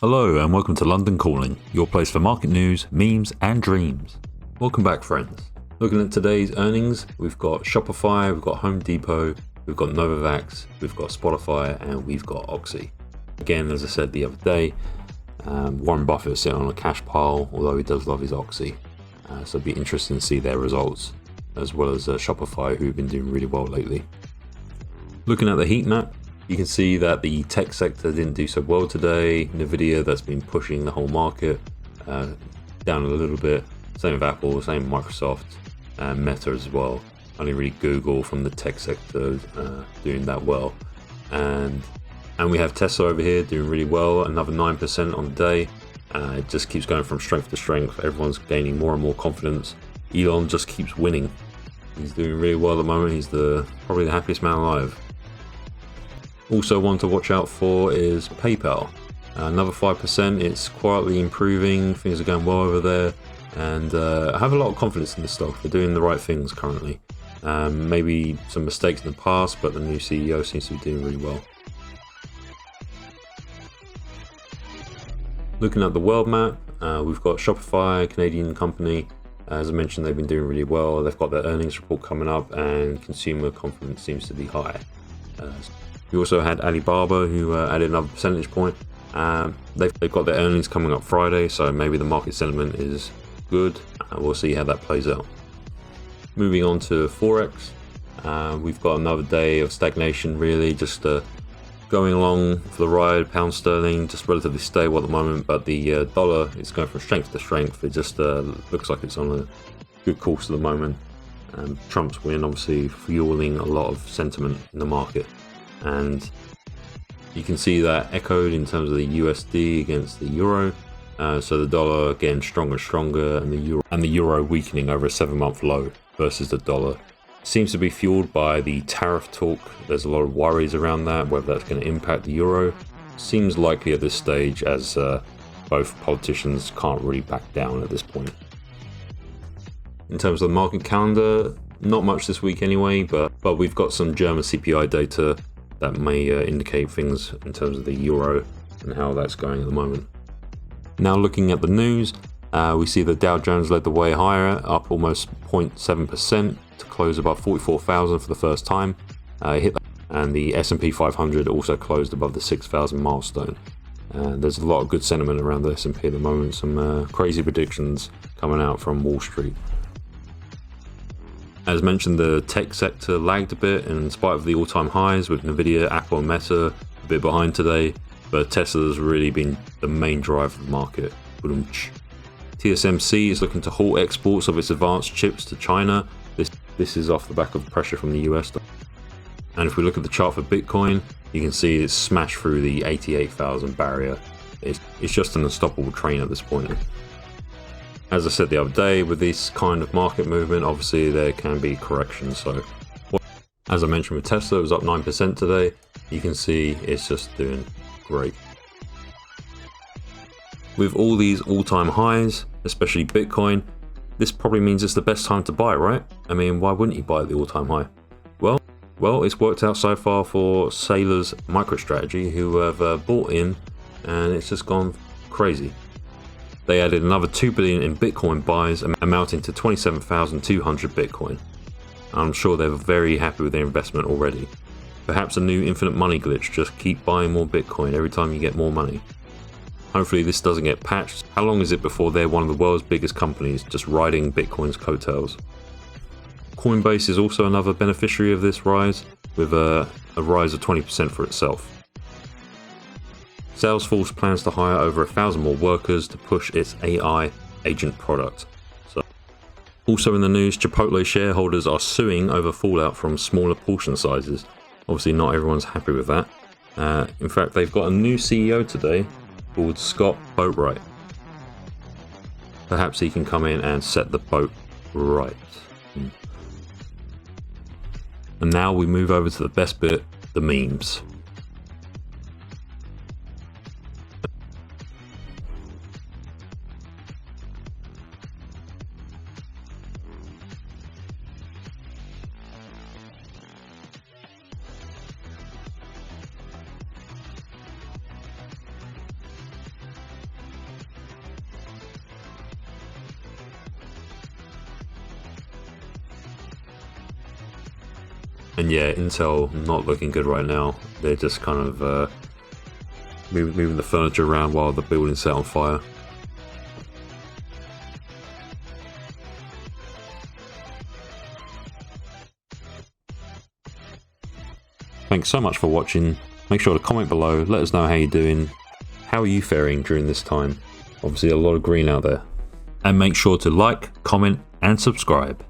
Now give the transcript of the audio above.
Hello and welcome to London Calling, your place for market news, memes and dreams. Welcome back, friends. Looking at today's earnings, we've got Shopify, we've got Home Depot, we've got Novavax, we've got Spotify and we've got Oxy. Again, as I said the other day, Warren Buffett is sitting on a cash pile, although he does love his Oxy. So it'd be interesting to see their results, as well as Shopify, who've been doing really well lately. Looking at the heat map, you can see that the tech sector didn't do so well today. Nvidia, that's been pushing the whole market down a little bit. Same with Apple, same with Microsoft, and Meta as well. Only really Google from the tech sector doing that well. And we have Tesla over here doing really well, another 9% on the day. It just keeps going from strength to strength. Everyone's gaining more and more confidence. Elon just keeps winning. He's doing really well at the moment. He's probably the happiest man alive. Also, one to watch out for is PayPal. Another 5%. It's quietly improving. Things are going well over there, and I have a lot of confidence in the stock. They're doing the right things currently. Maybe some mistakes in the past, but the new CEO seems to be doing really well. Looking at the world map, we've got Shopify, a Canadian company. As I mentioned, they've been doing really well. They've got their earnings report coming up, and consumer confidence seems to be high. We also had Alibaba, who added another percentage point. They've got their earnings coming up Friday, so maybe the market sentiment is good. We'll see how that plays out. Moving on to Forex, we've got another day of stagnation, really, just going along for the ride. Pound sterling just relatively stable at the moment, but the dollar is going from strength to strength. It just looks like it's on a good course at the moment. Trump's win obviously fueling a lot of sentiment in the market. And you can see that echoed in terms of the USD against the euro. So the dollar again stronger, and the euro weakening over a 7-month low versus the dollar. Seems to be fueled by the tariff talk. There's a lot of worries around that, whether that's going to impact the euro. Seems likely at this stage, as both politicians can't really back down at this point. In terms of the market calendar, not much this week anyway, but we've got some German CPI data that may indicate things in terms of the euro and how that's going at the moment. Now looking at the news, we see the Dow Jones led the way higher, up almost 0.7% to close above 44,000 for the first time. Hit that. And the S&P 500 also closed above the 6,000 milestone. There's a lot of good sentiment around the S&P at the moment, some crazy predictions coming out from Wall Street. As mentioned, the tech sector lagged a bit in spite of the all-time highs, with Nvidia, Apple and Meta a bit behind today, but Tesla's really been the main driver of the market. TSMC is looking to halt exports of its advanced chips to China. This is off the back of pressure from the US. And if we look at the chart for Bitcoin, you can see it's smashed through the 88,000 barrier. It's just an unstoppable train at this point. As I said the other day, with this kind of market movement, obviously there can be corrections. So, as I mentioned with Tesla, it was up 9% today. You can see it's just doing great. With all these all-time highs, especially Bitcoin, this probably means it's the best time to buy, right? I mean, why wouldn't you buy at the all-time high? Well, it's worked out so far for Saylor's MicroStrategy, who have bought in, and it's just gone crazy. They added another 2 billion in Bitcoin buys, amounting to 27,200 Bitcoin. I'm sure they're very happy with their investment already. Perhaps a new infinite money glitch, just keep buying more Bitcoin every time you get more money. Hopefully this doesn't get patched. How long is it before they're one of the world's biggest companies just riding Bitcoin's coattails? Coinbase is also another beneficiary of this rise, with a rise of 20% for itself. Salesforce plans to hire over 1,000 more workers to push its AI agent product. Also in the news, Chipotle shareholders are suing over fallout from smaller portion sizes. Obviously not everyone's happy with that. In fact, they've got a new CEO today called Scott Boatwright. Perhaps he can come in and set the boat right. And now we move over to the best bit, the memes. And yeah, Intel not looking good right now. They're just kind of moving the furniture around while the building's set on fire. Thanks so much for watching. Make sure to comment below, let us know how you're doing. How are you faring during this time? Obviously a lot of green out there. And make sure to like, comment and subscribe.